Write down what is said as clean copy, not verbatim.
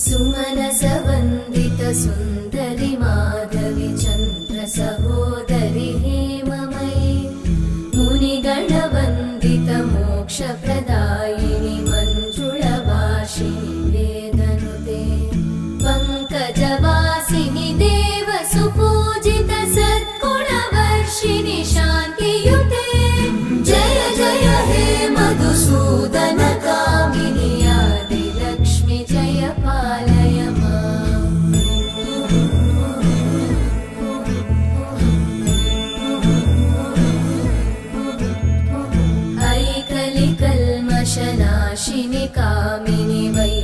सुमनसवन्दित सुन्दरि माधवि चन्द्र सहोदरि हेममयि मुनिगणवन्दित मोक्षप्रदायिनि मञ्जुळभाषिणि वेदनुते पङ्कजवासिनि देवसुपूजित सद्गुणवर्षिणि शान्तियुते जय जय हे मधुसूदन कामिनि आदिलक्ष्मि जय पालय माम्। ऐकलिकल्मषनाशिनि कामिनि वै